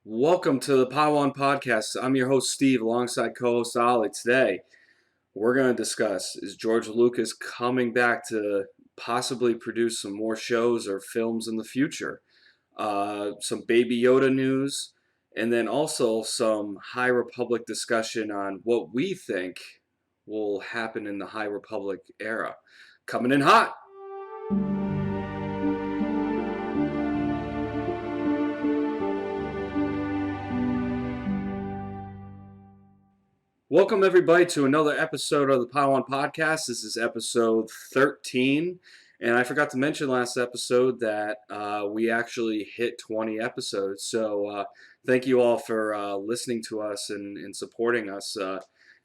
Welcome to the Podawan podcast. I'm your host Steve, alongside co-host Ali. Today, we're going to discuss: is George Lucas coming back to possibly produce some more shows or films in the future? Some Baby Yoda news, and then also some High Republic discussion on what we think will happen in the High Republic era. Coming in hot. Welcome, everybody, to another episode of the Podawan Podcast. This is episode 13. And I forgot to mention last episode that we actually hit 20 episodes. So thank you all for listening to us and supporting us.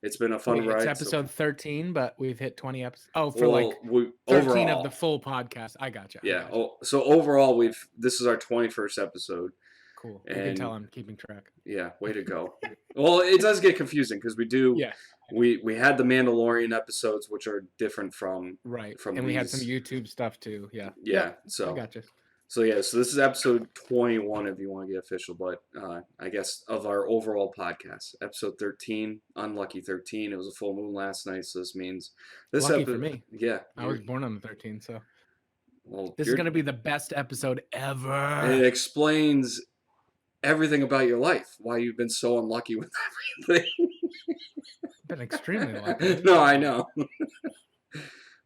It's been a fun ride. It's episode 13, but we've hit 20 episodes. Oh, for 13 overall, of the full podcast. I gotcha. Yeah. So overall, this is our 21st episode. Cool. You can tell I'm keeping track. Yeah, way to go. Well, it does get confusing because we do. Yeah. We had the Mandalorian episodes, which are different from and we had some YouTube stuff too. Yeah. Yeah. So I gotcha. So this is episode 21 if you want to get official, but I guess of our overall podcast, episode 13, unlucky 13. It was a full moon last night, so this means this lucky for me. Yeah, I was born on the 13th, so well, this is gonna be the best episode ever. And it explains everything about your life, why you've been so unlucky with everything. I've been extremely lucky. No, I know.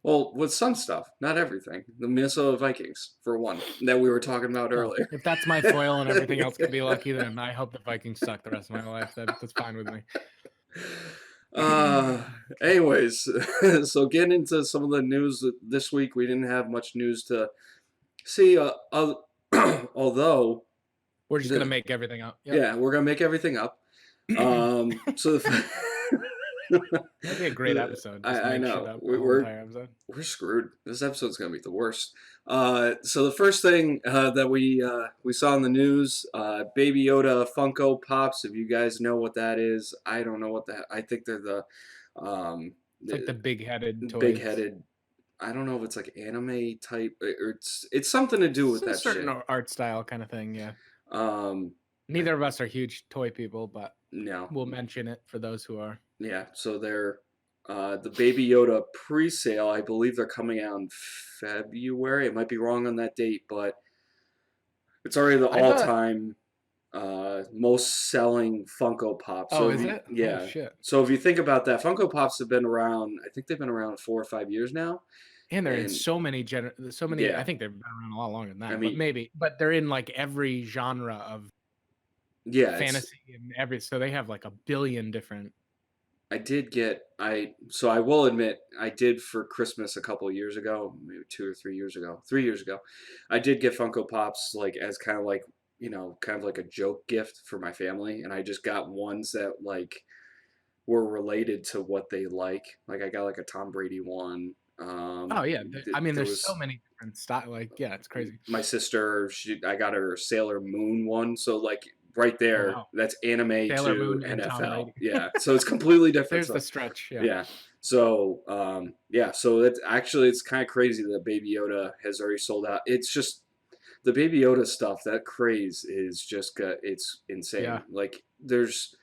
Well, with some stuff, not everything. The Minnesota Vikings, for one, that we were talking about earlier. If that's my foil and everything else could be lucky, then I hope the Vikings suck the rest of my life. That's fine with me. Anyways, so getting into some of the news this week, we didn't have much news to see, although we're just gonna make everything up. Yep. Yeah, we're gonna make everything up. So that'd be a great episode. I know we're screwed. This episode's gonna be the worst. So the first thing that we saw in the news, Baby Yoda Funko Pops. If you guys know what that is, I don't know what that. I think they're the it's like the big-headed toys. Big-headed. I don't know if it's like anime type or it's something to do with that certain art style kind of thing. Yeah. Neither of us are huge toy people, but no, we'll mention it for those who are. Yeah, so they're the Baby Yoda pre-sale. I believe they're coming out in February. It might be wrong on that date, but it's already the all-time most selling Funko Pop. So is it? Yeah. Oh, shit. So if you think about that, Funko Pops have been around. I think they've been around 4 or 5 years now. And they're in so many. Yeah. I think they've been around a lot longer than that. I mean, but they're in like every genre of fantasy and every. So they have like a billion different. I will admit, I did for Christmas a couple of years ago, maybe 3 years ago. I did get Funko Pops like as kind of like a joke gift for my family, and I just got ones that like were related to what they like. Like I got like a Tom Brady one. Oh yeah, I mean, there's so many different styles. Like yeah, it's crazy. My sister, I got her Sailor Moon one, so like. Right there, that's anime Sailor to Moon NFL. Yeah, so it's completely different. There's the stretch. Yeah. So, so it's kind of crazy that Baby Yoda has already sold out. It's just the Baby Yoda stuff. That craze is just it's insane. Yeah. Like there's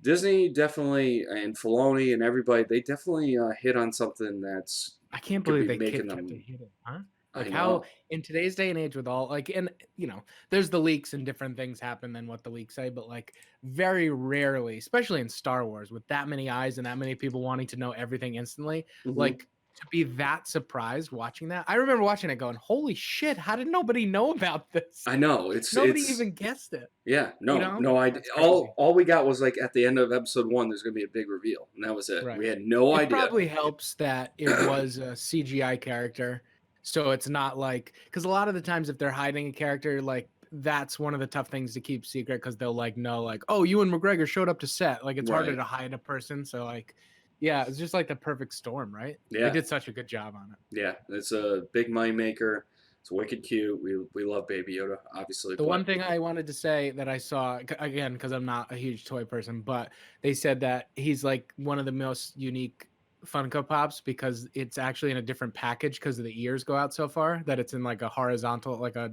Disney definitely and Filoni and everybody. They definitely hit on something that's. I can't believe they kept hitting, huh? Like how in today's day and age with all like, and there's the leaks and different things happen than what the leaks say, but like very rarely, especially in Star Wars with that many eyes and that many people wanting to know everything instantly, like to be that surprised watching that. I remember watching it going, holy shit, how did nobody know about this? I know. Nobody even guessed it. Yeah, no idea. All we got was like at the end of episode 1, there's going to be a big reveal. And that was it. Right. We had no idea. It probably helps that it was a CGI character. So it's not like, because a lot of the times if they're hiding a character, like that's one of the tough things to keep secret because they'll like know like, oh, Ewan McGregor showed up to set. Like it's harder to hide a person. So like, yeah, it's just like the perfect storm, right? Yeah. They did such a good job on it. Yeah, it's a big money maker. It's wicked cute. We love Baby Yoda, obviously. The one thing I wanted to say that I saw, again, because I'm not a huge toy person, but they said that he's like one of the most unique Funko Pops because it's actually in a different package because the ears go out so far that it's in like a horizontal, like a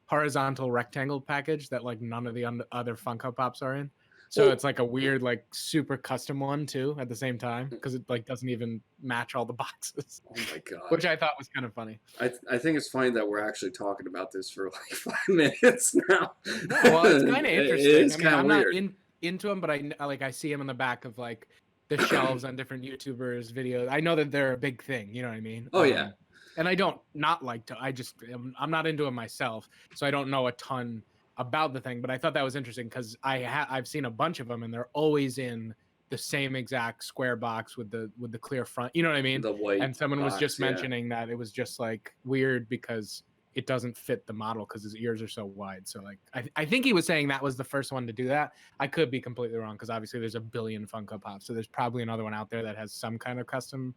horizontal rectangle package that like none of the other Funko Pops are in. So Well, it's like a weird, like super custom one too at the same time because it like doesn't even match all the boxes, oh my God. which I thought was kind of funny. I think it's funny that we're actually talking about this for like 5 minutes now. No, well, it's kind of It interesting. is I mean, kind of I'm not weird. into them, but I see them in the back of like the shelves on different YouTubers' videos. I know that they're a big thing. You know what I mean? Oh yeah. And I don't not like to. I'm not into it myself, so I don't know a ton about the thing. But I thought that was interesting because I've seen a bunch of them, and they're always in the same exact square box with the clear front. You know what I mean? The white And someone was box, just yeah. mentioning that it was just like weird because it doesn't fit the model because his ears are so wide. So like I think he was saying that was the first one to do that. I could be completely wrong because obviously there's a billion Funko Pops, so there's probably another one out there that has some kind of custom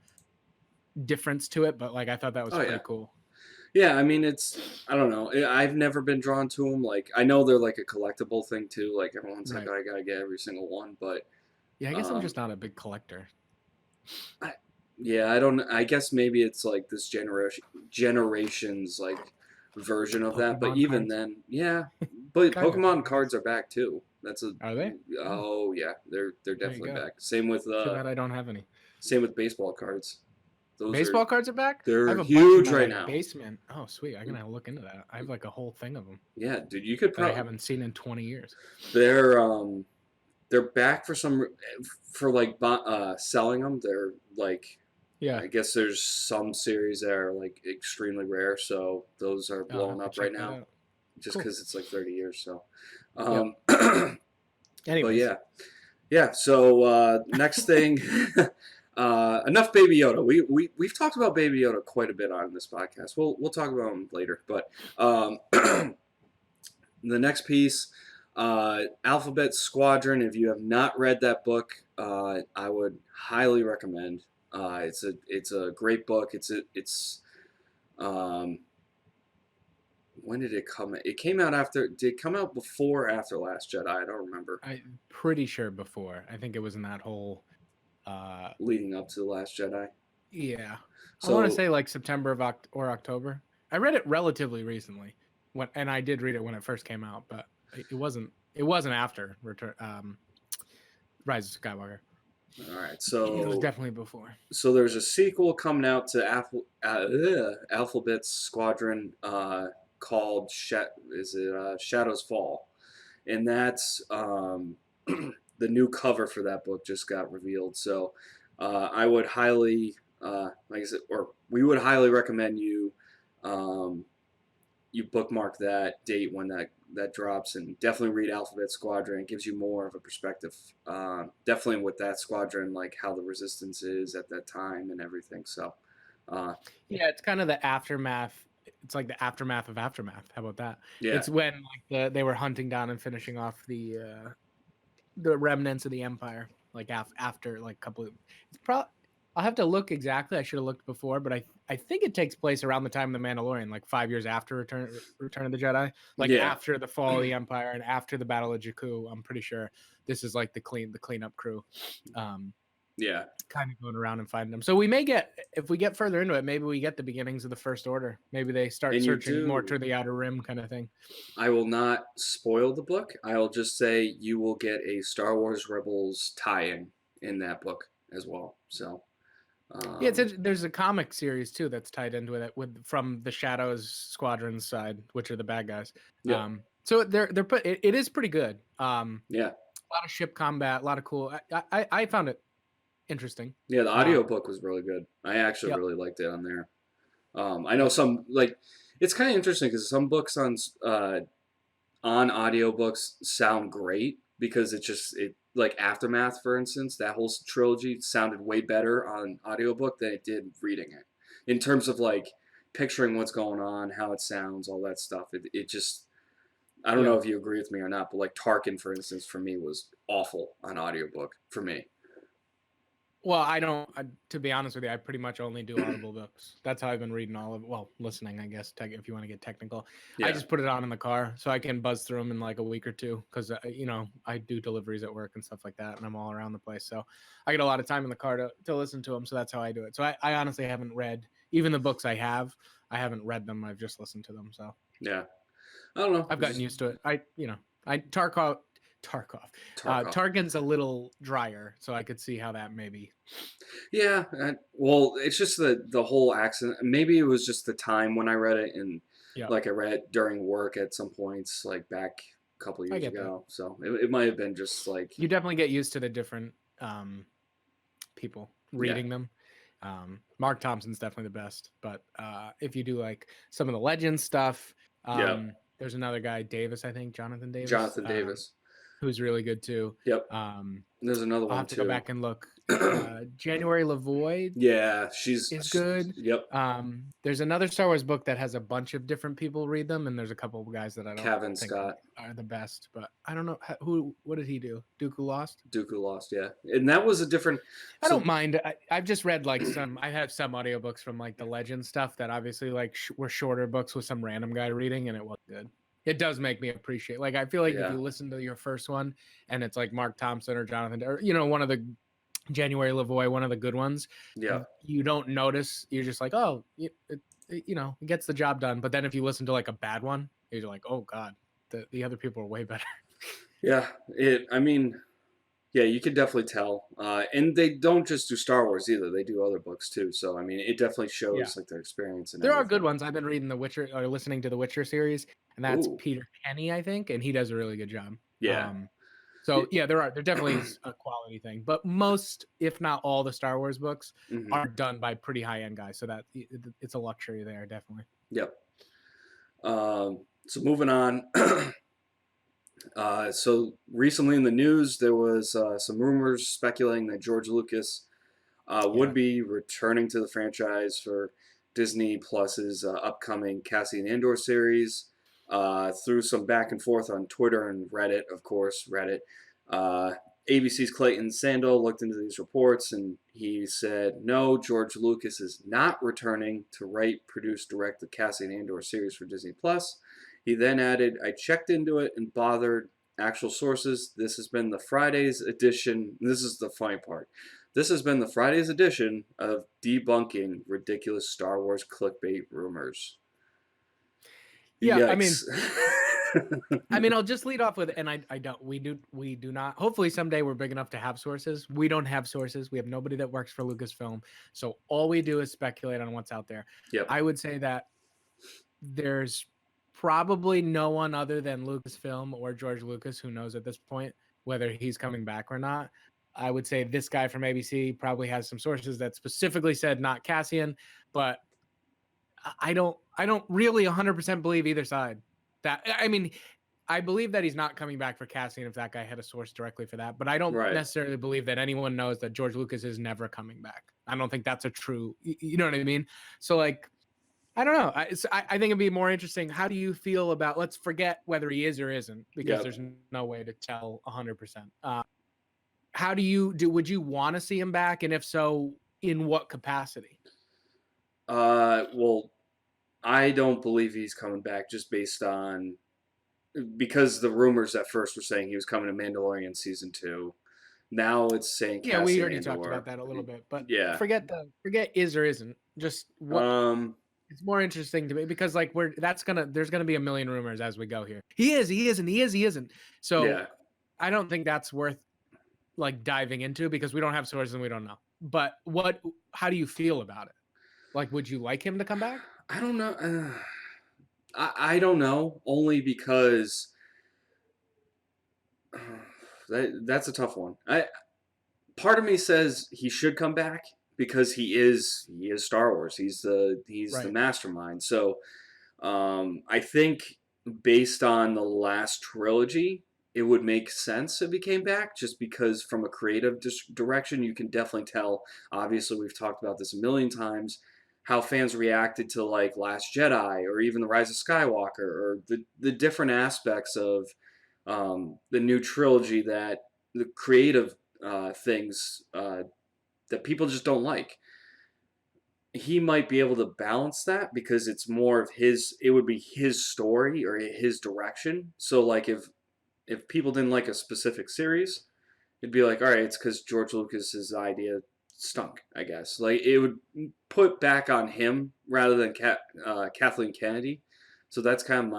difference to it. But like I thought that was Oh yeah. pretty cool. Yeah, I mean I don't know. I've never been drawn to them. Like I know they're like a collectible thing too. Like everyone's like, Right. oh, I gotta get every single one, but Yeah, I guess I'm um, just not a big collector. I, yeah, I don't. I guess maybe it's like this generation's like version of that. But Pokemon even cards, then, yeah. But kind of, Pokemon I guess. cards are back too. That's a Are they? Oh, oh yeah, they're there you definitely go. back. Too bad I don't have any. Same with baseball cards. Those are Baseball cards are back. I have they're a bunch in huge my right like now. basement. Oh, sweet. I'm gonna look into that. I have like a whole thing of them Yeah, dude, you could that I probably haven't seen in 20 years. they're they're back for like selling them. They're like Yeah. I guess there's some series that are like extremely rare, so those are I'll blowing have to up right check that now, out. just Cool. because it's like 30 years. So, Yep. but Anyways, yeah. So next thing, enough Baby Yoda. We've talked about Baby Yoda quite a bit on this podcast. We'll talk about him later, but the next piece. Alphabet Squadron. If you have not read that book, I would highly recommend. It's a great book. Um, when did it come? It came out after. Did it come out before or after Last Jedi? I don't remember. I'm pretty sure before. I think it was in that whole. Leading up to the Last Jedi. Yeah, I want to So say like September or October. I read it relatively recently, and I did read it when it first came out, but it wasn't. It wasn't after Return. Rise of Skywalker. all right. It was definitely before. So there's a sequel coming out to Alphabet Squadron called Shadows Fall, and that's the new cover for that book just got revealed. So I would highly, like I said, or we would highly recommend um, you bookmark that date when that drops, and definitely read Alphabet Squadron. It gives you more of a perspective. Definitely with that squadron, like how the resistance is at that time and everything. So, Yeah, it's kind of the aftermath. It's like the aftermath of aftermath. How about that? yeah, It's when like they were hunting down and finishing off the remnants of the empire. Like after like a couple of, it's probably. I'll have to look exactly. I should have looked before, but I think it takes place around the time of the Mandalorian, like 5 years after Return of the Jedi, like yeah, after the fall of the Empire and after the Battle of Jakku. I'm pretty sure this is like the cleanup crew. yeah. Kind of going around and finding them. So we may get, if we get further into it, maybe we get the beginnings of the First Order. Maybe they start And you searching more do. to the Outer Rim kind of thing. I will not spoil the book. I will just say you will get a Star Wars Rebels tie-in in that book as well. So, Yeah, there's a comic series too that's tied into it with from the Shadows Squadron side, which are the bad guys. yeah, So it is pretty good. yeah, A lot of ship combat, a lot of cool. I found it interesting. yeah. The audio book was really good. I actually Yep. really liked it on there. I know Yep. some like it's kind of interesting because some books on audiobooks sound great because it like Aftermath, for instance, that whole trilogy sounded way better on audiobook than it did reading it. In terms of like picturing what's going on, how it sounds, all that stuff. It just I don't know Yeah. if you agree with me or not, but like Tarkin, for instance, for me was awful on audiobook for me. Well, to be honest with you, I pretty much only do Audible books. That's how I've been reading listening, I guess, if you want to get technical. I Yeah. just put it on in the car so I can buzz through them in like a week or two because, I do deliveries at work and stuff like that, and I'm all around the place. So I get a lot of time in the car to listen to them. So that's how I do it. So I honestly haven't read, even the books I haven't read them. I've just listened to them. So Yeah. I don't know. I've gotten used to it. Tarkov. Tarkov. Tarkin's a little drier, so I could see how that maybe. Yeah. Well, it's just the whole accent. Maybe it was just the time when I read it, and Yeah, like I read it during work at some points, like back a couple I years get that. ago. So it might have been just like, You definitely get used to the different people yeah, reading them. Mark Thompson's definitely the best, but if you do like some of the legend stuff, yep. there's another guy, Davis, I think, Jonathan Davis, Jonathan Davis. who's really good too. Yep. Um, There's another I'll one have to go too. back and look. January LaVoy Yeah, is good. yep. There's another Star Wars book that has a bunch of different people read them, and there's a couple of guys that I don't Kevin think Scott. are the best. But I don't know what did he do? Dooku Lost. Dooku Lost, yeah, and that was a different. I don't So mind. I've just read like some. I have some audiobooks from like the Legend stuff that obviously like were shorter books with some random guy reading, and it was good. It does make me appreciate. Like I feel like if yeah, you listen to your first one and it's like Mark Thompson or Jonathan or one of the January LaVoy, one of the good ones, yeah, you don't notice. You're just like, oh, it gets the job done. But then if you listen to like a bad one, you're like, oh god, the other people are way better. yeah. I mean, yeah, you can definitely tell. And they don't just do Star Wars either; they do other books too. So I mean, it definitely Yeah, shows like their experience and there are good everything. ones. I've been reading The Witcher or listening to the Witcher series, and that's Ooh, Peter Kenny, I think, and he does a really good job. yeah. So yeah, there definitely is a quality thing, but most, if not all, the Star Wars books Hmm. are done by pretty high end guys. So that it's a luxury there, definitely. Yep. So moving on. So recently in the news, there was some rumors speculating that George Lucas would Yeah, be returning to the franchise for Disney Plus's upcoming Cassian Andor series. Through some back and forth on Twitter and Reddit, of course, Reddit. Uh, ABC's Clayton Sandel looked into these reports and he said, no, George Lucas is not returning to write, produce, direct the Cassian Andor series for Disney Plus. He then added, I checked into it and bothered actual sources. This has been the Friday's edition. This is the funny part. This has been the Friday's edition of debunking ridiculous Star Wars clickbait rumors. yeah. Yikes. I mean, I'll just lead off with, and I don't. We do not. Hopefully, someday we're big enough to have sources. We don't have sources. We have nobody that works for Lucasfilm, so all we do is speculate on what's out there. Yep. I would say that there's probably no one other than Lucasfilm or George Lucas who knows at this point whether he's coming back or not. I would say this guy from ABC probably has some sources that specifically said not Cassian, but I don't really 100% believe either side. That I mean, I believe that he's not coming back for Cassian if that guy had a source directly for that, but I don't Right. necessarily believe that anyone knows that George Lucas is never coming back. I don't think that's a true, you know what I mean? So like I don't know. I think it'd be more interesting. How do you feel about? Let's forget whether he is or isn't, because Yep. there's no way to tell 100%. How do you do? Would you want to see him back, and if so, in what capacity? Well, I don't believe he's coming back just based on because the rumors at first were saying he was coming to Mandalorian season 2. Now it's saying Yeah, we Cassian already talked about Andor. that a little bit, but Yeah. forget is or isn't. Just what Um. it's more interesting to me because like there's gonna be a million rumors as we go here. He is, he isn't, he is, he isn't. So Yeah. I don't think that's worth like diving into because we don't have sources and we don't know. But how do you feel about it? Like, would you like him to come back? I don't know. I don't know. Only because that's a tough one. I part of me says he should come back because he is Star Wars. He's the Right. mastermind. So I think based on the last trilogy, it would make sense if he came back, just because from a creative direction, you can definitely tell. Obviously, we've talked about this a million times. How fans reacted to like Last Jedi or even the Rise of Skywalker or the different aspects of the new trilogy that the creative things that people just don't like. He might be able to balance that because it's more of his. It would be his story or his direction. So like if people didn't like a specific series, it'd be like, all right, it's because George Lucas's idea stunk. I guess like it would put back on him rather than Kathleen Kennedy. So that's kind of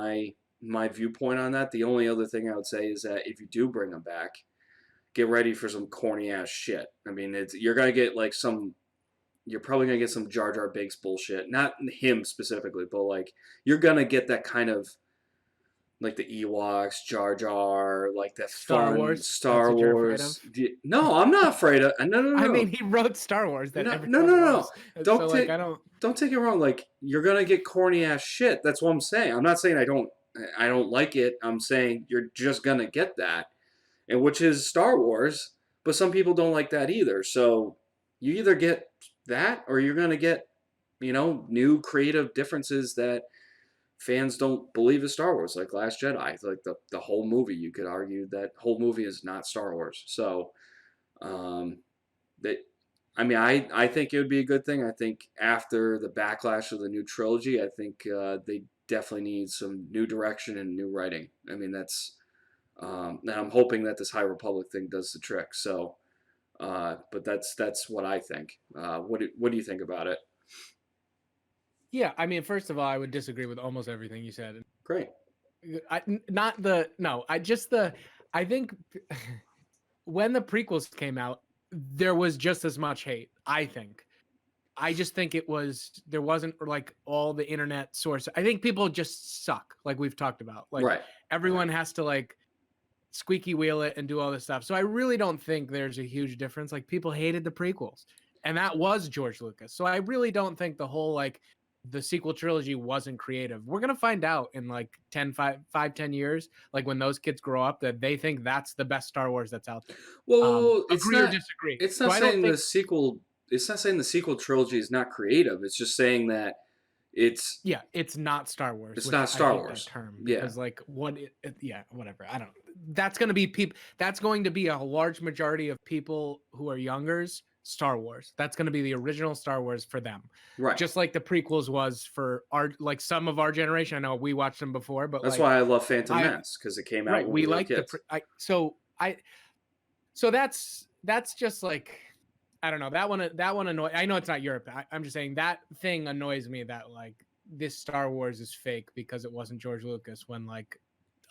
my viewpoint on that. The only other thing I would say is that if you do bring him back, get ready for some corny ass shit. I mean, you're gonna get like some. You're probably gonna get some Jar Jar Binks bullshit. Not him specifically, but like you're gonna get that kind of like the Ewoks, Jar Jar, like that Star fun Wars. That's Star what you're afraid of. Wars. No, I'm not afraid of. No, no, I mean, no, he wrote Star Wars that no, no, everyone no, no. loves. So Don't like, take I don't. don't take it wrong. Like you're gonna get corny ass shit. That's what I'm saying. I'm not saying I don't like it. I'm saying you're just gonna get that, and which is Star Wars. But some people don't like that either. So you either get that or you're gonna get new creative differences that fans don't believe is Star Wars, like Last Jedi. Like the whole movie, you could argue that whole movie is not Star Wars. So um, that I mean, I think it would be a good thing. I think after the backlash of the new trilogy, I think they definitely need some new direction and new writing. I mean, and I'm hoping that this High Republic thing does the trick. So, but that's what I think. What do you think about it? Yeah, I mean, first of all, I would disagree with almost everything you said. Great. Not the no, I just the I think when the prequels came out, there was just as much hate. I think. I just think there wasn't like all the internet source. I think people just suck, like we've talked about. Like Right. everyone has to like squeaky wheel it and do all this stuff. So I really don't think there's a huge difference. Like people hated the prequels, and that was George Lucas. So I really don't think the whole like the sequel trilogy wasn't creative. We're gonna find out in like 10 years, like when those kids grow up, that they think that's the best Star Wars that's out there. Well, Agree or disagree? it's So not I don't saying think. the sequel. It's not saying the sequel trilogy is not creative. It's just saying that it's Yeah, it's not Star Wars, it's which not I Star hate that Wars. term Yeah. because like yeah, whatever. I don't. That's going to be people. That's going to be a large majority of people who are youngers. Star Wars. That's going to be the original Star Wars for them. Right. Just like the prequels was for our like some of our generation. I know we watched them before, but That's like why I love Phantom Menace because it came out right, when we we were like kids. so that's just like I don't know. That one annoys. I know it's not Europe. I'm just saying that thing annoys me that like this Star Wars is fake because it wasn't George Lucas when like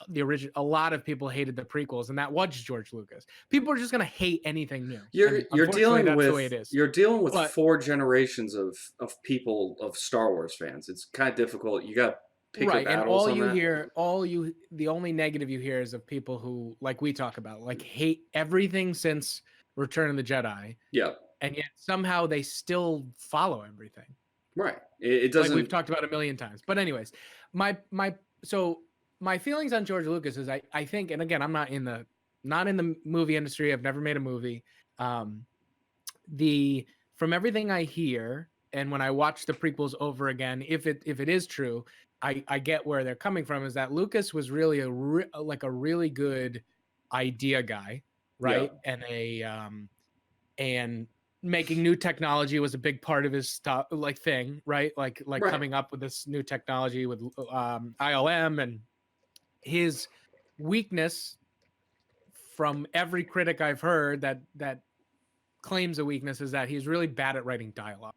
the original a lot of people hated the prequels and that was George Lucas. People are just gonna hate anything new. And You're unfortunately dealing that's the way with it is. you're dealing with But four generations of people of Star Wars fans. It's kind of difficult. You got to pick your right, and battles on that. the only negative you hear is of people who like we talk about like hate everything since Return of the Jedi. Yeah. And yet somehow they still follow everything. Right. It Like we've doesn't. talked about a million times. But anyways, my feelings on George Lucas is I think, and again, I'm not in the movie industry. I've never made a movie. The From everything I hear, and when I watch the prequels over again, if it is true, I get where they're coming from. Is that Lucas was really like a really good idea guy, right? Yeah. And making new technology was a big part of his stuff like thing, right? Like Right. coming up with this new technology with ILM. And his weakness from every critic I've heard that claims a weakness is that he's really bad at writing dialogue.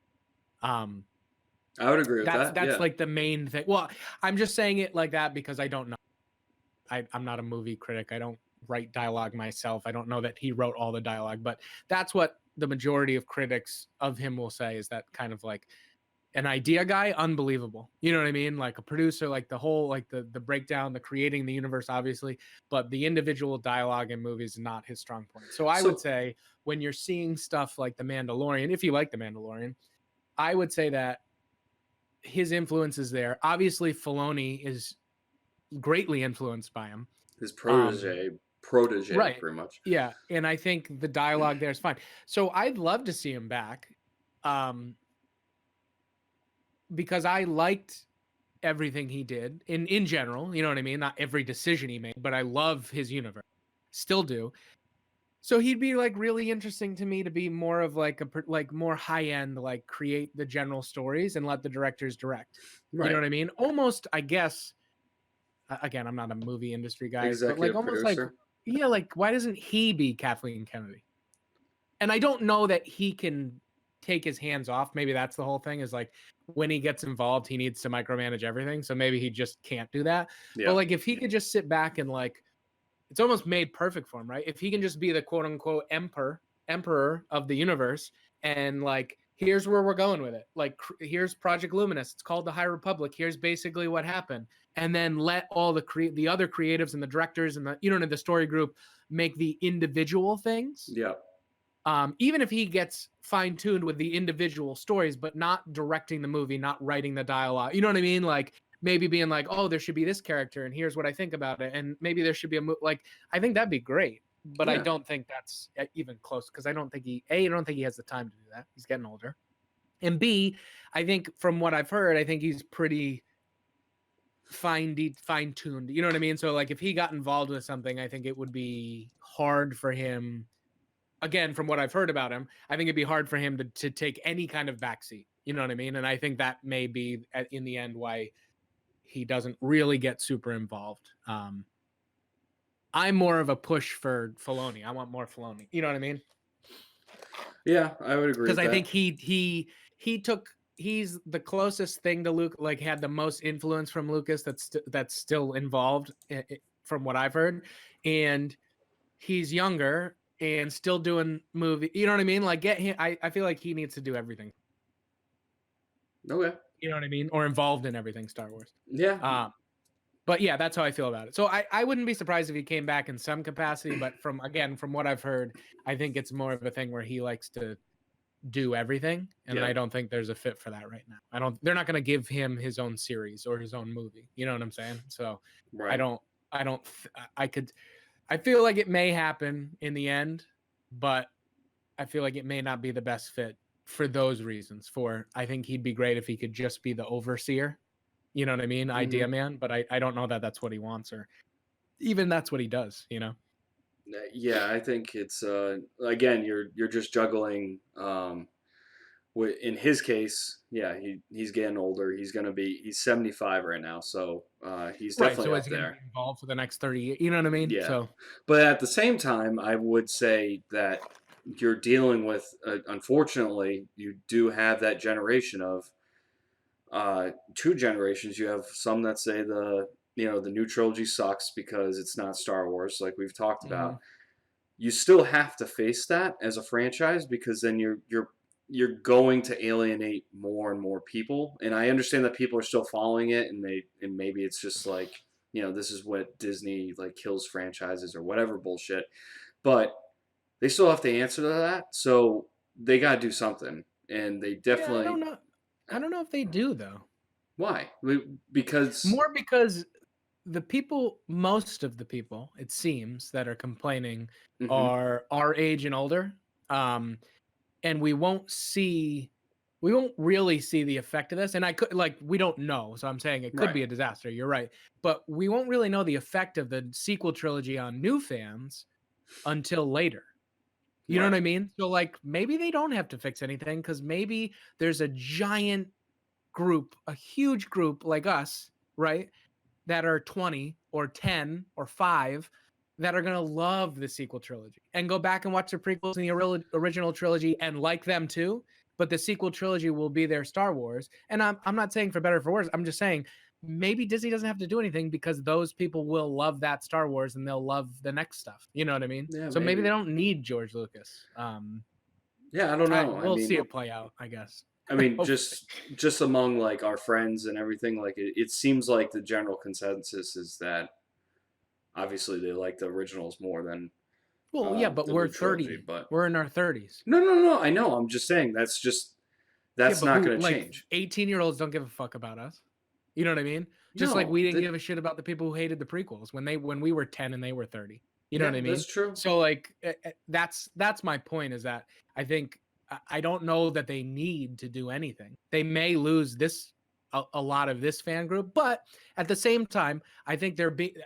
I would agree with that. That's Yeah. like the main thing. Well, I'm just saying it like that because I don't know. I'm not a movie critic. I don't write dialogue myself. I don't know that he wrote all the dialogue, but that's what the majority of critics of him will say, is that kind of like an idea guy, unbelievable. You know what I mean? Like a producer, like the whole, like the breakdown, the creating the universe, obviously, but the individual dialogue in movies is not his strong point. So I would say when you're seeing stuff like The Mandalorian, if you like The Mandalorian, I would say that his influence is there. Obviously, Filoni is greatly influenced by him. His protege, right, pretty much. Yeah, and I think the dialogue there is fine. So I'd love to see him back, because I liked everything he did in general. You know what I mean? Not every decision he made, but I love his universe, still do. So he'd be like really interesting to me to be more of like more high end, like create the general stories and let the directors direct. Right. You know what I mean? Almost, I guess. Again, I'm not a movie industry guy, Executive but like almost producer. like, why doesn't he be Kathleen Kennedy? And I don't know that he can take his hands off. Maybe that's the whole thing, is like when he gets involved, he needs to micromanage everything. So maybe he just can't do that. But Yeah. like if he could just sit back and like, it's almost made perfect for him, right? If he can just be the quote unquote emperor of the universe, and like, here's where we're going with it. Like, here's Project Luminous. It's called the High Republic. Here's basically what happened. And then let all the other creatives and the directors and the story group make the individual things. Yeah. Even if he gets fine-tuned with the individual stories, but not directing the movie, not writing the dialogue. You know what I mean? Like maybe being like, oh, there should be this character, and here's what I think about it, and maybe there should be like, I think that'd be great. But I don't think that's even close, because I don't think he has the time to do that. He's getting older. And B, I think from what I've heard, I think he's pretty fine-tuned. You know what I mean? So like if he got involved with something, I think it would be hard for him. Again, from what I've heard about him, I think it'd be hard for him to take any kind of backseat. You know what I mean? And I think that may be in the end why he doesn't really get super involved. I'm more of a push for Filoni. I want more Filoni. You know what I mean? Yeah, I would agree. Because I think he's the closest thing to Luke, like had the most influence from Lucas that's still involved from what I've heard, and he's younger and still doing movie. You know what I mean? Like get him. I feel like he needs to do everything. Okay. You know what I mean? Or involved in everything Star Wars. Yeah. But yeah, that's how I feel about it. So I wouldn't be surprised if he came back in some capacity, but from what I've heard, I think it's more of a thing where he likes to do everything, and I don't think there's a fit for that right now. They're not going to give him his own series or his own movie. You know what I'm saying? So right. I feel like it may happen in the end, but I feel like it may not be the best fit for those reasons. I think he'd be great if he could just be the overseer. You know what I mean? Mm-hmm. Idea man, but I don't know that that's what he wants, or even that's what he does, you know? Yeah, I think it's again, you're just juggling. In his case, yeah, he's getting older. He's 75 right now, so he's definitely so up there. Be involved for the next 30 years. You know what I mean? Yeah. So, but at the same time, I would say that you're dealing with. Unfortunately, you do have that generation of. Two generations. You have some that say the new trilogy sucks because it's not Star Wars, like we've talked about. You still have to face that as a franchise, because then you're going to alienate more and more people. And I understand that people are still following it, and maybe it's just like, this is what Disney like kills franchises or whatever bullshit. But they still have to answer to that, so they got to do something, and they definitely. I don't know. I don't know if they do, though. Why? Because most of the people, it seems, that are complaining are our age and older, and we won't really see the effect of this. And we don't know, so I'm saying it could be a disaster. You're right, but we won't really know the effect of the sequel trilogy on new fans until later. You know what I mean? So like maybe they don't have to fix anything, because maybe there's a giant group, a huge group like us, right, that are 20 or 10 or 5 that are going to love the sequel trilogy and go back and watch the prequels and the original trilogy and like them too. But the sequel trilogy will be their Star Wars. And I'm not saying for better or for worse. I'm just saying maybe Disney doesn't have to do anything, because those people will love that Star Wars and they'll love the next stuff. You know what I mean? Yeah, so maybe they don't need George Lucas. Yeah, I don't know. We'll see it play out, I guess. I mean, just among like our friends and everything, like it seems like the general consensus is that obviously they like the originals more than. Well, yeah, but we're 30. Trilogy, but we're in our 30s. No. I know. I'm just saying that's not going to change. 18-year-olds don't give a fuck about us. You know what I mean? Just like we didn't give a shit about the people who hated the prequels when we were 10 and they were 30. You know what I mean? That's true. So like that's my point, is that I think I don't know that they need to do anything. They may lose a lot of this fan group, but at the same time, I think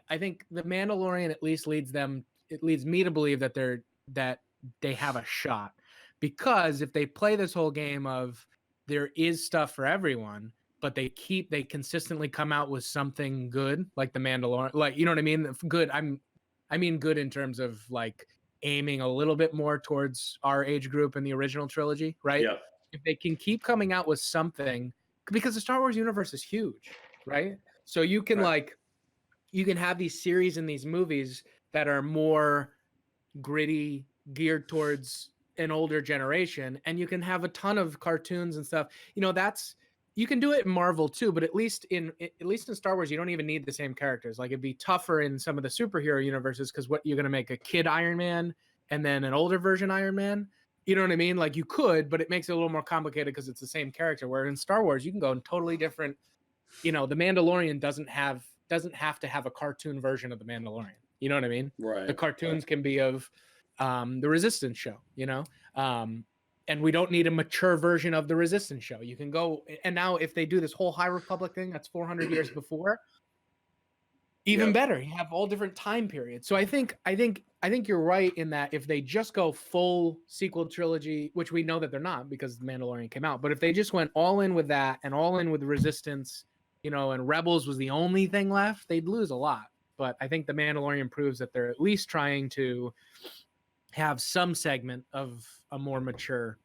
I think the Mandalorian at least leads me to believe that they have a shot, because if they play this whole game of there is stuff for everyone, but they consistently come out with something good, like the Mandalorian, like, you know what I mean? Good. I mean good in terms of like aiming a little bit more towards our age group in the original trilogy, right? Yeah. if they can keep coming out with something, because the Star Wars universe is huge, right? So you can you can have these series and these movies that are more gritty, geared towards an older generation, and you can have a ton of cartoons and stuff. That's, you can do it in Marvel too, but at least in Star Wars, you don't even need the same characters. Like, it'd be tougher in some of the superhero universes, because what you're going to make a kid Iron Man and then an older version Iron Man. You know what I mean? Like, you could, but it makes it a little more complicated because it's the same character. Where in Star Wars, you can go in totally different. The Mandalorian doesn't have to have a cartoon version of the Mandalorian. You know what I mean? Right. The cartoons can be of the Resistance show, and we don't need a mature version of the Resistance show. You can go, and now if they do this whole High Republic thing, that's 400 years before, even better. You have all different time periods. So I think you're right in that if they just go full sequel trilogy, which we know that they're not because The Mandalorian came out, but if they just went all in with that and all in with Resistance, and Rebels was the only thing left, they'd lose a lot. But I think The Mandalorian proves that they're at least trying to have some segment of a more mature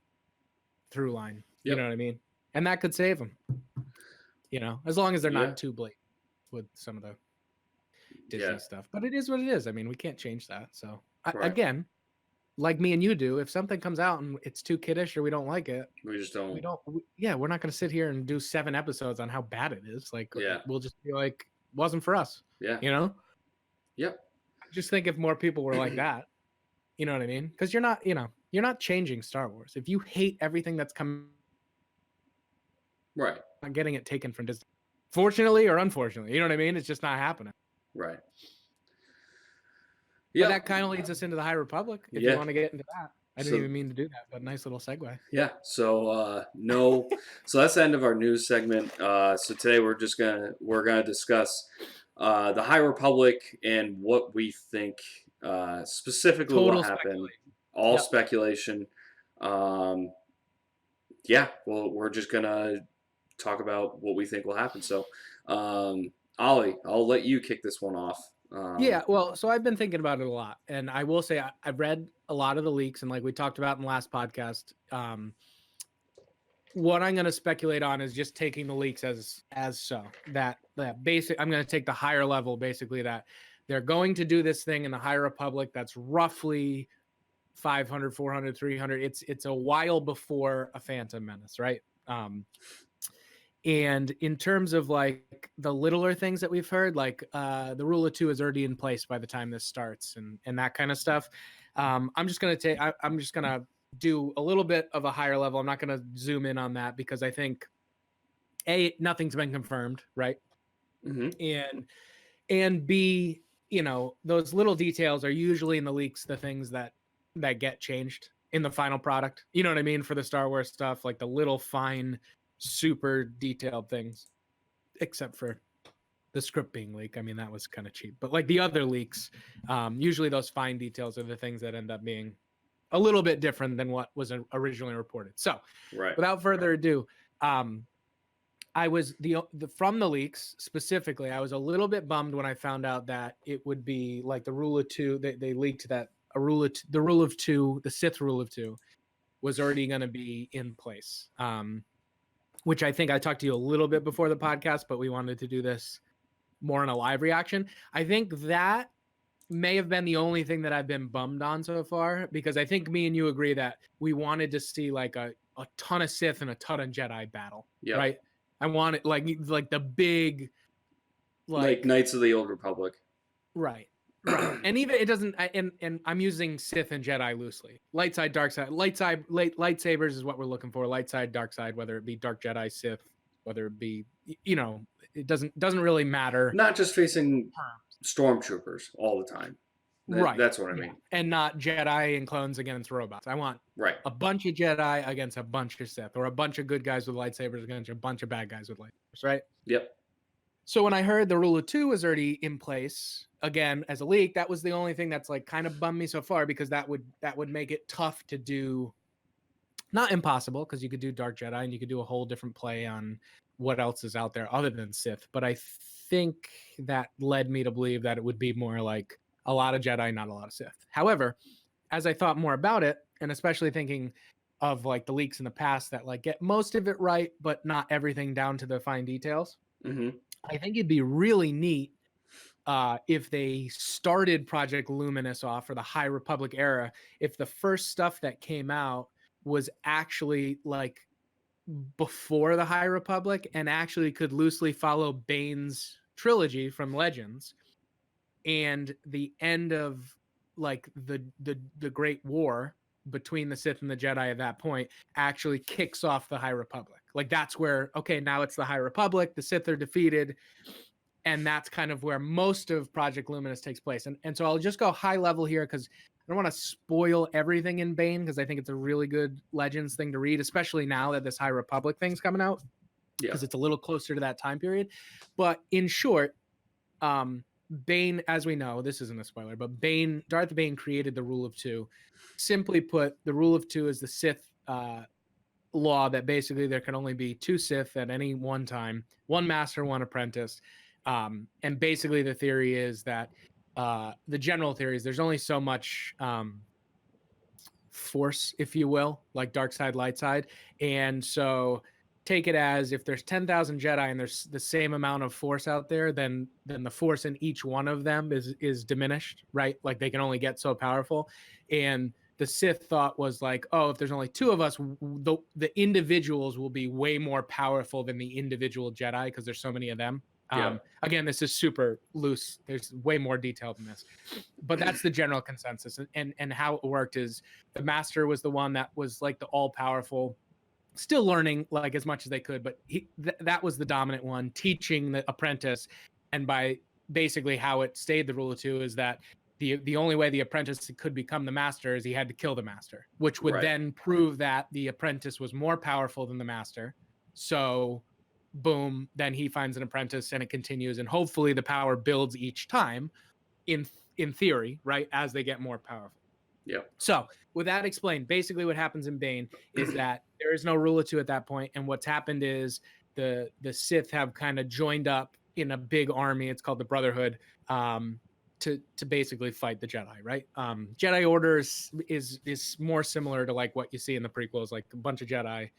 through line. You know what I mean? And that could save them. As long as they're not too blatant with some of the Disney stuff. But it is what it is. I mean, we can't change that. So again, like me and you do, if something comes out and it's too kiddish or we don't like it, we just don't. We're not going to sit here and do 7 episodes on how bad it is. Like, we'll just be like, wasn't for us. Yeah. I just think if more people were like that, you know what I mean? Because you're not changing Star Wars. If you hate everything that's coming, right, not getting it taken from Disney, fortunately or unfortunately, you know what I mean? It's just not happening. Right. Yeah, that kind of leads us into the High Republic. If you want to get into that, I didn't even mean to do that, but nice little segue. Yeah. So so that's the end of our news segment. So today we're gonna discuss the High Republic and what we think specifically Total what happened. All speculation. Well, we're just gonna talk about what we think will happen. So, Ollie, I'll let you kick this one off. So I've been thinking about it a lot, and I will say I've read a lot of the leaks, and like we talked about in the last podcast, what I'm going to speculate on is just taking the leaks as so that basic. I'm going to take the higher level, basically, that they're going to do this thing in the High Republic that's roughly 500, 400, 300. It's a while before a Phantom Menace, right? And in terms of like the littler things that we've heard, like the rule of 2 is already in place by the time this starts, and that kind of stuff. I'm just gonna do a little bit of a higher level. I'm not gonna zoom in on that because I think nothing's been confirmed, right? Mm-hmm. And B, those little details are usually in the leaks the things that get changed in the final product. You know what I mean? For the Star Wars stuff, like the little fine, super detailed things, except for the script being leaked. I mean, that was kind of cheap, but like the other leaks, usually those fine details are the things that end up being a little bit different than what was originally reported. So without further ado, I was from the leaks specifically, I was a little bit bummed when I found out that it would be like the rule of 2. They leaked that the rule of 2, the Sith rule of 2 was already going to be in place. Which I think I talked to you a little bit before the podcast, but we wanted to do this more in a live reaction. I think that may have been the only thing that I've been bummed on so far, because I think me and you agree that we wanted to see like a ton of Sith and a ton of Jedi battle, right? I wanted like the big, like Knights of the Old Republic. Right. And even it doesn't, and I'm using Sith and Jedi loosely. Light side, dark side. Lightsabers is what we're looking for. Light side, dark side, whether it be dark Jedi, Sith, whether it be, it doesn't really matter. Not just facing stormtroopers all the time. Right. That's what I mean. And not Jedi and clones against robots. I want a bunch of Jedi against a bunch of Sith, or a bunch of good guys with lightsabers against a bunch of bad guys with lightsabers, right? Yep. So when I heard the rule of 2 was already in place, again, as a leak, that was the only thing that's like kind of bummed me so far, because that would make it tough to do. Not impossible, because you could do Dark Jedi and you could do a whole different play on what else is out there other than Sith. But I think that led me to believe that it would be more like a lot of Jedi, not a lot of Sith. However, as I thought more about it, and especially thinking of like the leaks in the past that like get most of it right, but not everything down to the fine details. Mm-hmm. I think it'd be really neat if they started Project Luminous off, or the High Republic era, if the first stuff that came out was actually like before the High Republic and actually could loosely follow Bane's trilogy from Legends, and the end of like the Great War between the Sith and the Jedi at that point actually kicks off the High Republic. Like that's where, okay, now it's the High Republic, the Sith are defeated, and that's kind of where most of Project Luminous takes place. And so I'll just go high level here because I don't want to spoil everything in Bane, because I think it's a really good Legends thing to read, especially now that this High Republic thing's coming out, because it's a little closer to that time period. But in short, Bane, as we know, this isn't a spoiler, but Darth Bane created the Rule of Two. Simply put, the Rule of Two is the Sith law that basically there can only be 2 Sith at any one time, 1 master, 1 apprentice. And basically the theory is that the general theory is there's only so much force, if you will, like dark side, light side. And so take it as if there's 10,000 Jedi and there's the same amount of force out there, then the force in each one of them is diminished, right? Like they can only get so powerful. And the Sith thought was like, oh, if there's only 2 of us, the individuals will be way more powerful than the individual Jedi because there's so many of them. Again, this is super loose. There's way more detail than this, but that's the general consensus. And how it worked is the master was the one that was like the all powerful, still learning like as much as they could, but that was the dominant one, teaching the apprentice. And by basically how it stayed the Rule of Two is that the only way the apprentice could become the master is he had to kill the master, which would then prove that the apprentice was more powerful than the master. So boom, then he finds an apprentice and it continues, and hopefully the power builds each time in theory, right, as they get more powerful. So with that explained, basically what happens in Bane is that there is no Rule of Two at that point, and what's happened is the Sith have kind of joined up in a big army. It's called the Brotherhood, to basically fight the Jedi, right? Jedi Order is more similar to like what you see in the prequels, like a bunch of Jedi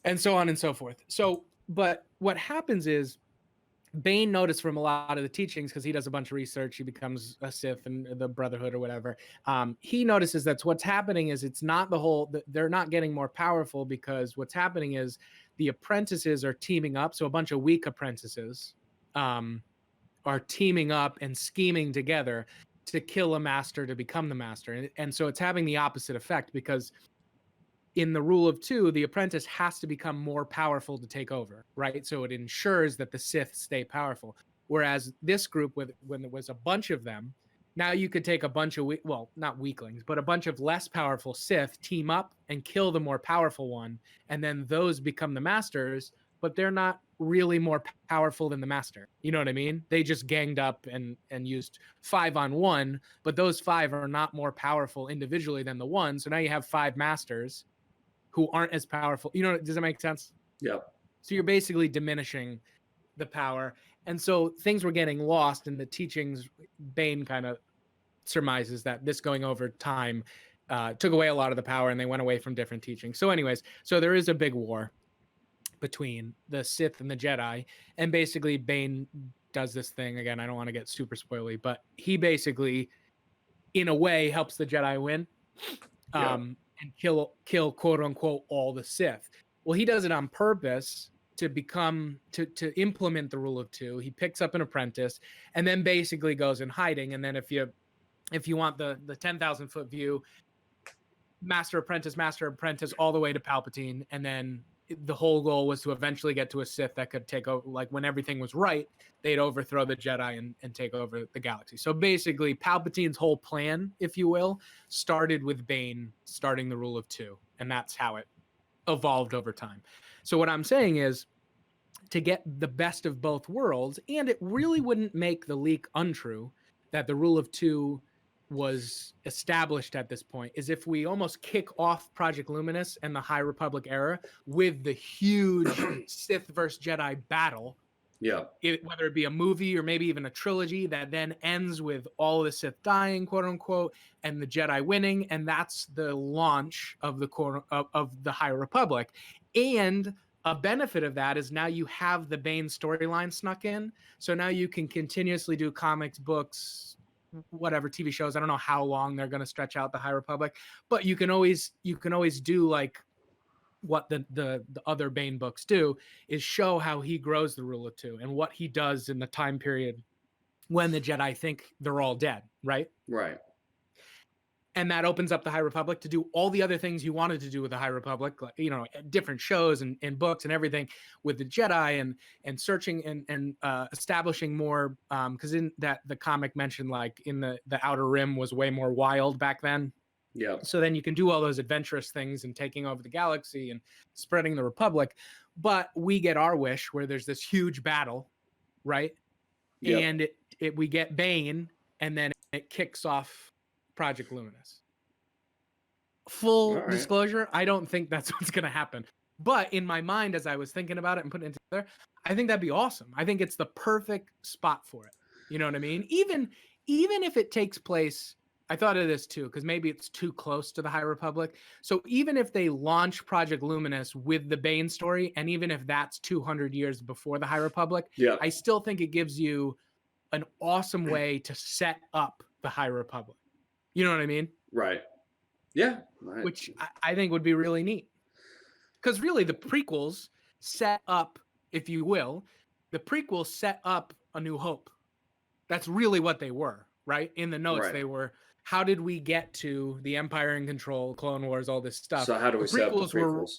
and so on and so forth. So, but what happens is Bane noticed from a lot of the teachings, because he does a bunch of research, he becomes a Sith and the Brotherhood or whatever. He notices that what's happening is it's not they're not getting more powerful, because what's happening is the apprentices are teaming up. So a bunch of weak apprentices are teaming up and scheming together to kill a master to become the master. And so it's having the opposite effect, because in the Rule of Two, the apprentice has to become more powerful to take over, right? So it ensures that the Sith stay powerful. Whereas this group, when there was a bunch of them, now you could take a bunch of, not weaklings, but a bunch of less powerful Sith, team up and kill the more powerful one, and then those become the masters, but they're not really more powerful than the master. You know what I mean? They just ganged up and used 5-on-1, but those 5 are not more powerful individually than the one. So now you have 5 masters who aren't as powerful. You know, does that make sense? Yeah. So you're basically diminishing the power. And so things were getting lost in the teachings. Bane kind of surmises that this going over time took away a lot of the power, and they went away from different teachings. So anyways, so there is a big war between the Sith and the Jedi. And basically Bane does this thing. Again, I don't want to get super spoily, but he basically, in a way, helps the Jedi win. And kill quote unquote all the Sith. Well, he does it on purpose to implement the Rule of Two. He picks up an apprentice and then basically goes in hiding. And then if you want the 10,000 foot view, master apprentice all the way to Palpatine. And then the whole goal was to eventually get to a Sith that could take over, like when everything was right, they'd overthrow the Jedi and take over the galaxy. So basically Palpatine's whole plan, if you will, started with Bane starting the Rule of Two, and that's how it evolved over time. So what I'm saying is, to get the best of both worlds, and it really wouldn't make the leak untrue that the Rule of Two was established at this point, is if we almost kick off Project Luminous and the High Republic era with the huge Sith versus Jedi battle, Yeah. Whether it be a movie or maybe even a trilogy that then ends with all the Sith dying, quote unquote, and the Jedi winning, and that's the launch of the High Republic. And a benefit of that is now you have the Bane storyline snuck in, so now you can continuously do comics, books, whatever, TV shows. I don't know how long they're going to stretch out the High Republic, but you can always do like what the other Bane books do, is show how he grows the rule of two and what he does in the time period when the Jedi think they're all dead, right? Right. And that opens up the High Republic to do all the other things you wanted to do with the High Republic, like, you know, different shows and books and everything with the Jedi, and searching and establishing more, because in that the comic mentioned like in the Outer Rim was way more wild back then. Yeah. So then you can do all those adventurous things and taking over the galaxy and spreading the Republic. But we get our wish where there's this huge battle, right? Yep. And we get Bane, and then it kicks off Project Luminous. Full disclosure, I don't think that's what's going to happen. But in my mind, as I was thinking about it and putting it together, I think that'd be awesome. I think it's the perfect spot for it. You know what I mean? Even if it takes place, I thought of this too, because maybe it's too close to the High Republic. So even if they launch Project Luminous with the Bane story, and even if that's 200 years before the High Republic, yeah, I still think it gives you an awesome way to set up the High Republic. You know what I mean? Right. Yeah. Right. Which I think would be really neat. Because really the prequels set up, if you will, the prequels set up A New Hope. That's really what they were, right? In the notes, they were, how did we get to the Empire in Control, Clone Wars, all this stuff? So how do we set up the prequels?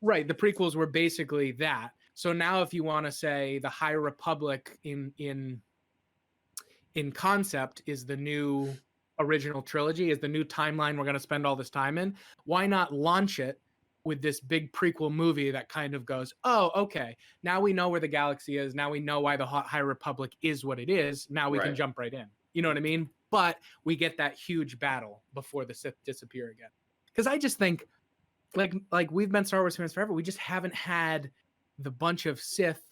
Right. The prequels were basically that. So now if you want to say the High Republic in concept is the new original trilogy, is the new timeline we're going to spend all this time in, why not launch it with this big prequel movie that kind of goes, oh, okay, now we know where the galaxy is, now we know why the High Republic is what it is, now we can jump right in. You know what I mean? But we get that huge battle before the Sith disappear again. Because I just think, like we've been Star Wars fans forever, we just haven't had the bunch of Sith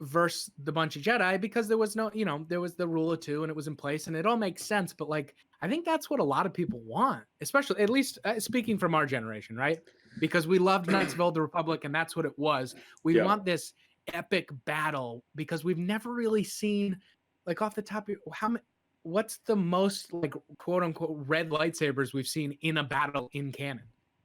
versus the bunch of Jedi, because there was no, you know, there was the rule of two and it was in place and it all makes sense. But like, I think that's what a lot of people want, especially, at least speaking from our generation, right? Because we loved Knights of the Old Republic and that's what it was. We want this epic battle, because we've never really seen, like off the top of what's the most like quote unquote red lightsabers we've seen in a battle in canon?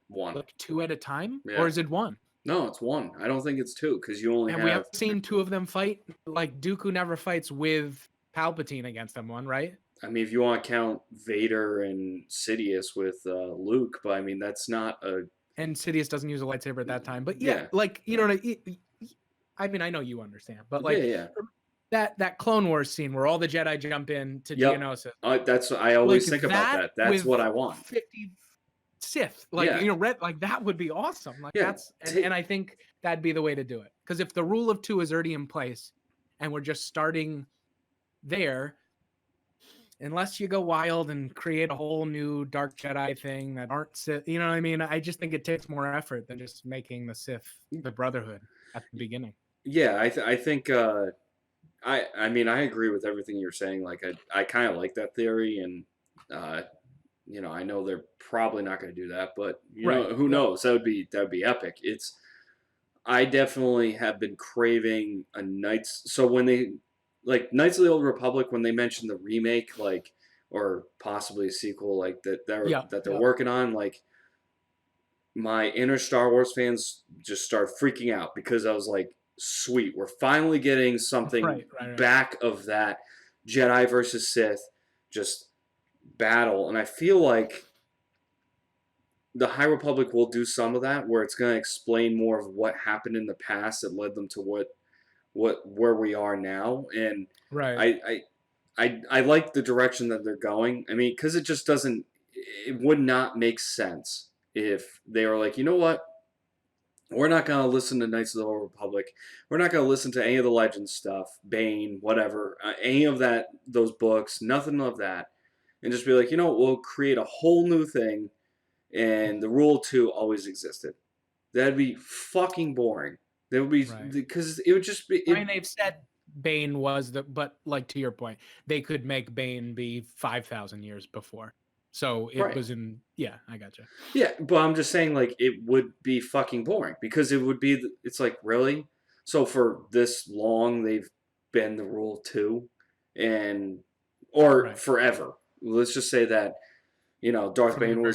One. Like 2 at a time? Or is it 1? No, it's 1. I don't think it's 2, because you only have... we haven't seen 2 of them fight. Like Dooku never fights with Palpatine against someone, right? I mean, if you want to count Vader and Sidious with Luke, but I mean, that's not a... And Sidious doesn't use a lightsaber at that time. But yeah. Like, you know, I mean, I know you understand, but like that Clone Wars scene where all the Jedi jump in to Geonosis. That's, I always think about that. That's what I want. 50 Sith, like, you know, red, like that would be awesome. Like that's, and I think that'd be the way to do it. Because if the rule of two is already in place and we're just starting there, unless you go wild and create a whole new Dark Jedi thing that aren't Sith, you know what I mean? I just think it takes more effort than just making the Sith the Brotherhood at the beginning. Yeah, I think I mean, I agree with everything you're saying. Like I kind of like that theory, and you know, I know they're probably not going to do that, but you know, who knows? That would be epic. I definitely have been craving a Knights. So when they, like Knights of the Old Republic, when they mentioned the remake, like, or possibly a sequel, like that they're working on, like my inner Star Wars fans just started freaking out, because I was like, sweet, we're finally getting something back of that Jedi versus Sith just battle. And I feel like the High Republic will do some of that, where it's going to explain more of what happened in the past that led them to where we are now. And I like the direction that they're going. I mean, because it would not make sense if they were like, you know what, we're not going to listen to Knights of the Old Republic. We're not going to listen to any of the Legends stuff, Bane, whatever, any of that, those books, nothing of that. And just be like, you know, we'll create a whole new thing, and the rule 2 always existed. That'd be fucking boring. They would be Right. because it would just be. I mean, they've said Bane was but like to your point, they could make Bane be 5,000 years before. So it Right. was in, yeah, I gotcha. Yeah, but I'm just saying, like, it would be fucking boring because it would be. It's like, really? So for this long, they've been the rule too, and or Right. forever. Let's just say that From the very beginning.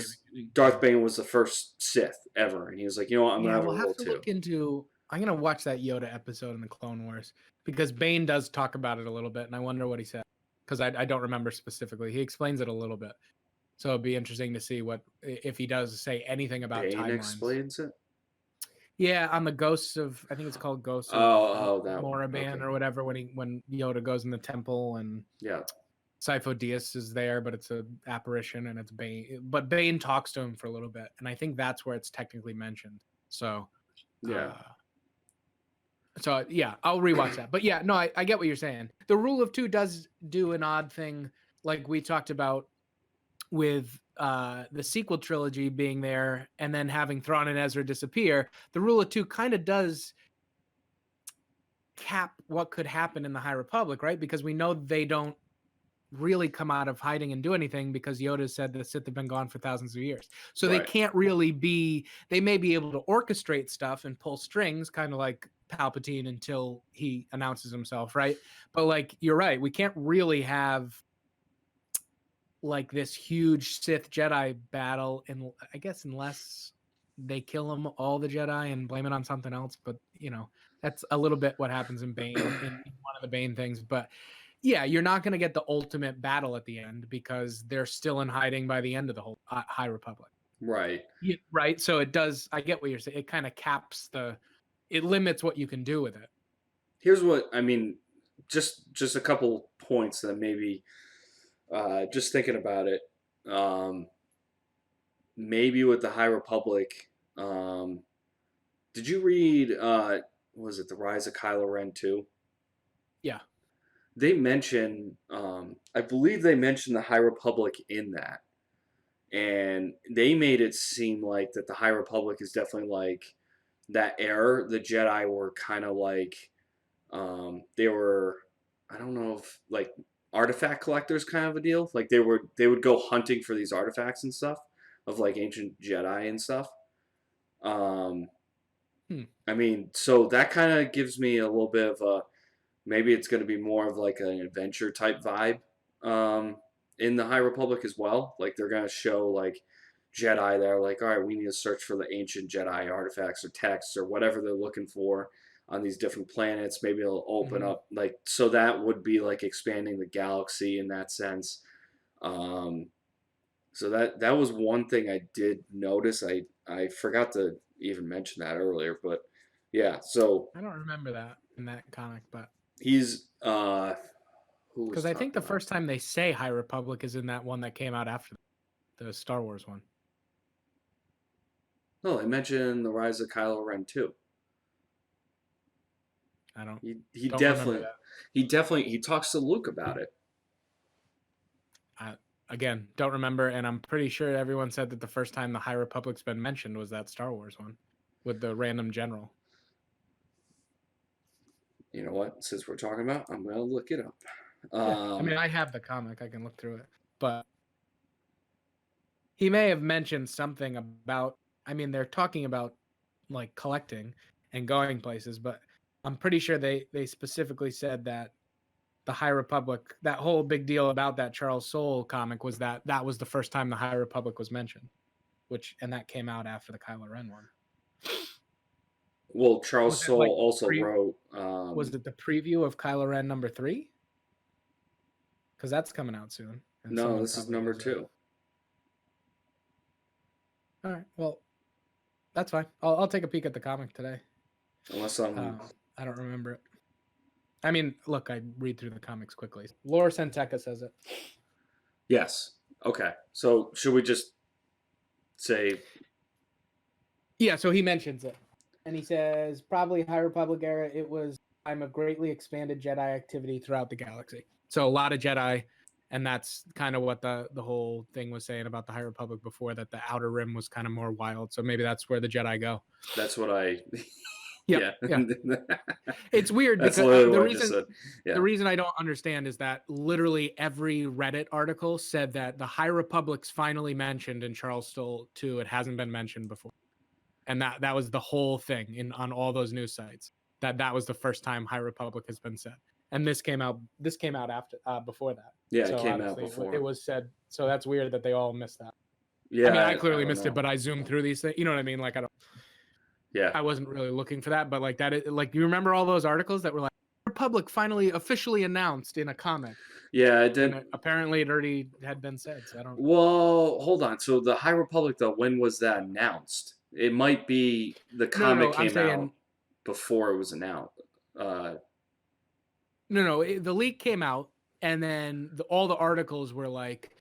Darth Yeah. Bane was the first Sith ever, and he was like, you know what, I'm gonna Yeah, have a we'll have rule to too. look into. I'm gonna watch that Yoda episode in the Clone Wars because Bane does talk about it a little bit, and I wonder what he said because I don't remember specifically. He explains it a little bit, so it'd be interesting to see what if he does say anything about Bane timelines. explains it. Yeah, on the Ghosts of, I think it's called Ghosts of That one. Moraban Okay. or whatever, when Yoda goes in the temple and Yeah. Sifo Dyas is there, but it's an apparition and it's Bane. But Bane talks to him for a little bit, and I think that's where it's technically mentioned. So, Yeah. uh, yeah, I'll rewatch that. But yeah, no, I get what you're saying. The rule of two does do an odd thing, like we talked about with the sequel trilogy being there and then having Thrawn and Ezra disappear. The rule of two kind of does cap what could happen in the High Republic, right? Because we know they don't really come out of hiding and do anything because Yoda said the Sith have been gone for thousands of years. So they Right. can't really be, they may be able to orchestrate stuff and pull strings, kind of like Palpatine until he announces himself, right? But like, you're right, we can't really have like this huge Sith Jedi battle, and I guess unless they kill them all the Jedi and blame it on something else. But that's a little bit what happens in Bane in one of the Bane things. But yeah, you're not going to get the ultimate battle at the end because they're still in hiding by the end of the whole High Republic. Right. Yeah, right. So it does. I get what you're saying. It kind of caps it limits what you can do with it. Here's what I mean. Just a couple points that maybe just thinking about it. Maybe with the High Republic. Did you read? Was it the Rise of Kylo Ren too? Yeah. They mention. I believe they mentioned the High Republic in that, and they made it seem like that the High Republic is definitely like that era. The Jedi were kind of like they were, I don't know if like artifact collectors kind of a deal. Like they would go hunting for these artifacts and stuff of like ancient Jedi and stuff. Um, I mean, so that kind of gives me a little bit of a maybe it's going to be more of like an adventure type vibe in the High Republic as well. Like they're going to show like Jedi that are like, all right, we need to search for the ancient Jedi artifacts or texts or whatever they're looking for on these different planets. Maybe it'll open up like so that would be like expanding the galaxy in that sense. So that was one thing I did notice. I forgot to even mention that earlier, but yeah. So I don't remember that in that comic, but he's who was because I think talking the about? first time they say High Republic is in that one that came out after the Star Wars one. No, they mentioned the Rise of Kylo Ren too. I don't He don't remember definitely that. he talks to Luke about it. Again, don't remember, and I'm pretty sure everyone said that the first time the High Republic's been mentioned was that Star Wars one with the random general. You know what? Since we're talking about, I'm gonna look it up. Yeah. I mean, I have the comic; I can look through it, but he may have mentioned something about. I mean, they're talking about like collecting and going places, but I'm pretty sure they specifically said that the High Republic, that whole big deal about that Charles Soule comic was that was the first time the High Republic was mentioned, and that came out after the Kylo Ren one. Well, Charles Was it Soule like also wrote. was it the preview of Kylo Ren #3? Because that's coming out soon. And No, someone this is probably number has read it. 2. All right. Well, that's fine. I'll take a peek at the comic today. Unless I'm. I don't remember it. I mean, look, I read through the comics quickly. Laura Santeca says it. Yes. Okay. So should we just say? Yeah. So he mentions it, and he says probably High Republic era. It was time of greatly expanded Jedi activity throughout the galaxy. So a lot of Jedi, and that's kind of what the whole thing was saying about the High Republic before, that the Outer Rim was kind of more wild. So maybe that's where the Jedi go. That's what I. Yep. Yeah. Yeah. It's weird That's because literally what I just said. the Yeah. reason I don't understand is that literally every Reddit article said that the High Republic's finally mentioned in Charles Soule 2. It hasn't been mentioned before. And that was the whole thing on all those news sites. That was the first time High Republic has been said. And this came out after before that. Yeah, it So came out obviously it before. was said. So that's weird that they all missed that. I Yeah, mean, I I clearly don't missed it, know. but I zoomed through these things. You know what I mean? Like Yeah. I wasn't really looking for that, but like like you remember all those articles that were like Republic finally officially announced in a comic, Yeah, it and didn't. apparently it already had been said. So I don't. Well, hold on. So the High Republic, though, when was that announced? It might be the comic No. I'm came out saying before it was announced. Uh, no. The leak came out, and then all the articles were like,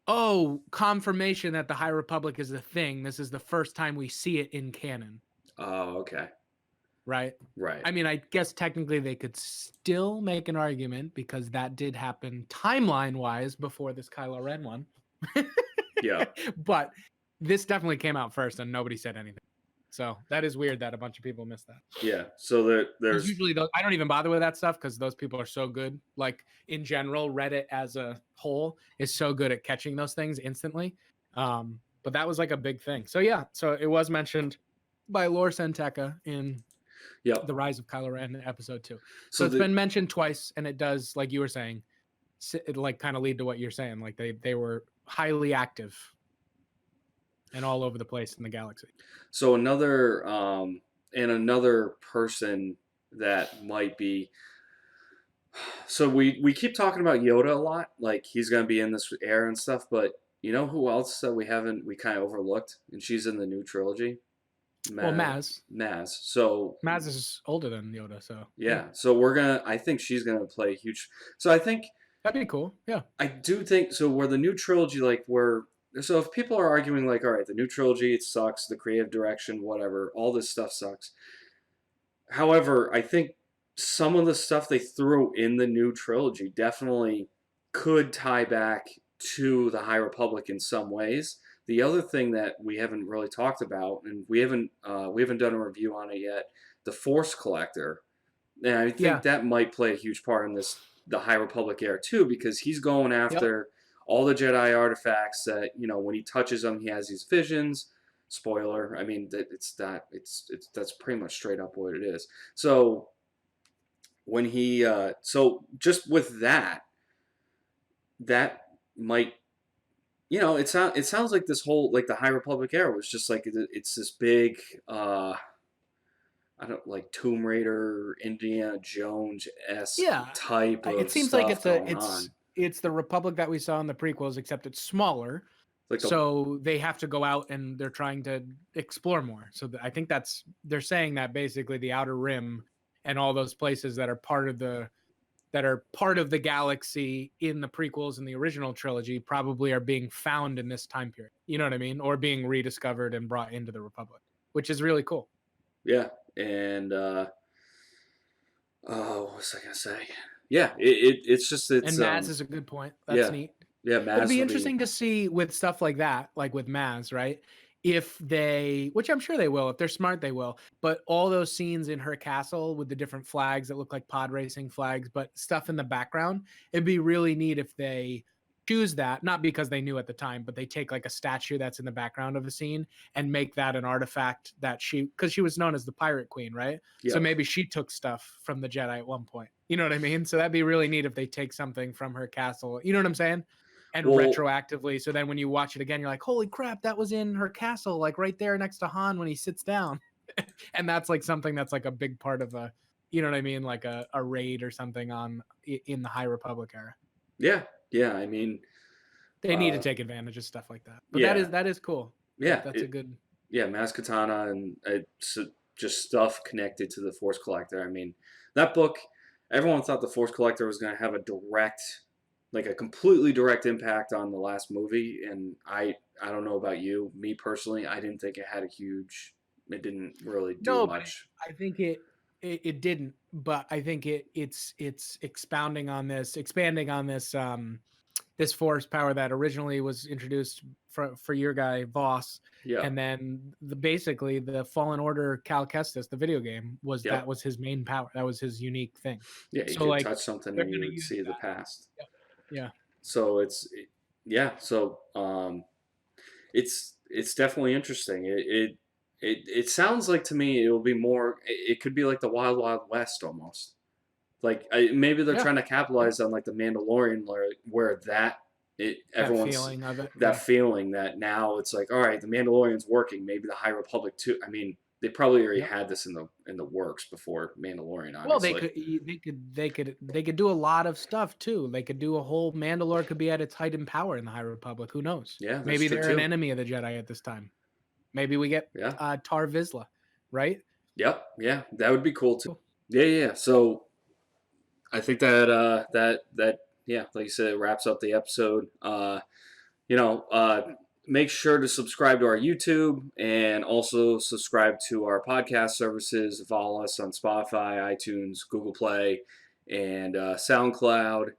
"Oh, confirmation that the High Republic is a thing. This is the first time we see it in canon." oh, okay. Right. Right. I mean, I guess technically they could still make an argument because that did happen timeline wise before this Kylo Ren one. Yeah. But this definitely came out first and nobody said anything. So that is weird that a bunch of people missed that. Yeah. So Because there's. usually I don't even bother with that stuff because those people are so good. Like in general, Reddit as a whole is so good at catching those things instantly. But that was like a big thing. So yeah, so it was mentioned by Lore Senteca in Yep. The Rise of Kylo Ren in episode 2. So So it's been mentioned twice, and it does, like you were saying, it like kind of lead to what you're saying. Like they were highly active and all over the place in the galaxy. so another and another person that might be. So we keep talking about Yoda a lot, like he's gonna be in this era and stuff. But you know who else that we kind of overlooked, and she's in the new trilogy. Well, Maz. Maz. So Maz is older than Yoda, so yeah. So we're gonna. I think she's gonna play a huge. So I think that'd be cool. Yeah. I do think so. Where the new trilogy, like where. So if people are arguing like, all right, the new trilogy it sucks, the creative direction, whatever, all this stuff sucks. However, I think some of the stuff they threw in the new trilogy definitely could tie back to the High Republic in some ways. The other thing that we haven't really talked about, and we haven't done a review on it yet, the Force Collector, and I think that might play a huge part in the High Republic era too, because he's going after all the Jedi artifacts that when he touches them, he has these visions. Spoiler, I mean it's that's pretty much straight up what it is. So when he so just with that might it sounds like this whole like the High Republic era was just like it's this big I don't like Tomb Raider, Indiana Jones esque type It of seems like stuff going on. it's the Republic that we saw in the prequels, except it's smaller. Like so they have to go out and they're trying to explore more. So I think they're saying that basically the Outer Rim and all those places that are part of the galaxy in the prequels and the original trilogy probably are being found in this time period. You know what I mean? Or being rediscovered and brought into the Republic, which is really cool. Yeah, and what was I gonna say? Yeah, it's and Maz is a good point. That's neat. Yeah, Maz. It'd be interesting to see with stuff like that, like with Maz, right? If they, which I'm sure they will, if they're smart, they will. But all those scenes in her castle with the different flags that look like pod racing flags, but stuff in the background, it'd be really neat if they choose that, not because they knew at the time, but they take like a statue that's in the background of a scene and make that an artifact that because she was known as the Pirate Queen, right? Yep. So maybe she took stuff from the Jedi at one point. You know what I mean? So that'd be really neat if they take something from her castle. You know what I'm saying? And retroactively, so then when you watch it again, you're like, holy crap, that was in her castle, like right there next to Han when he sits down. And that's like something that's like a big part of a, you know what I mean, like a raid or something in the High Republic era. Yeah, I mean, they need to take advantage of stuff like that. But that is cool. Yeah, that's a good. Yeah, Maz Katana and just stuff connected to the Force Collector. I mean, that book, everyone thought the Force Collector was going to have a completely direct impact on the last movie, and I don't know about you, me personally, I didn't think it had it didn't really do much. I think it didn't, but I think it's expanding on this this force power that originally was introduced for your guy Voss, Yep. and then basically the Fallen Order Cal Kestis, the video game, was that Yep. was his main power. That was his unique thing. Yeah, you So could like touch something they're and you gonna would use see the that. past. Yep. Yeah. So yeah. So it's definitely interesting. It sounds like to me it will be more. It could be like the Wild Wild West almost. Like maybe they're Yeah. trying to Yeah. capitalize on like the Mandalorian, where That everyone's feeling of it. that Yeah. feeling that now it's like, all right, the Mandalorian's working. Maybe the High Republic too. I mean, they probably already Yep. had this in the works before Mandalorian, Well, they obviously. could they could do a lot of stuff too. They could do a whole Mandalore could be at its height in power in the High Republic. Who knows? Yeah, that's Maybe true they're an too. enemy of the Jedi at this time. Maybe we get Yeah. Tar Vizsla, right? Yep. Yeah, that would be cool too. Cool. Yeah, yeah. So I think that yeah, like you said, it wraps up the episode. You know, make sure to subscribe to our YouTube and also subscribe to our podcast services. Follow us on Spotify, iTunes, Google Play, and SoundCloud.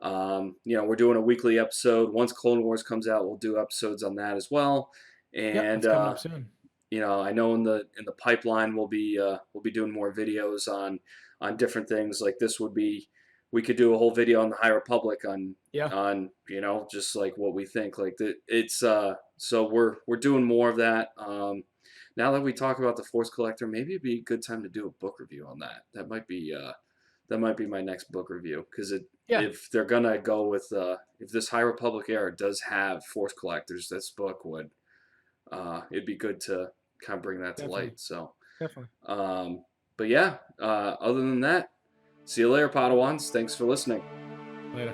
You know, we're doing a weekly episode. Once Clone Wars comes out, we'll do episodes on that as well. Yep, And that's coming up soon. you know, I know in the pipeline we'll be doing more videos on different things. Like this would be, we could do a whole video on the High Republic Yeah, on you know, just like what we think. Like it's so we're doing more of that. Now that we talk about the Force Collector, maybe it'd be a good time to do a book review on that. That might be my next book review because yeah, if they're gonna go with if this High Republic era does have Force Collectors, this book would it'd be good to kind of bring that to definitely, light. So, definitely. but yeah, other than that, see you later, Padawans. Thanks for listening. Later.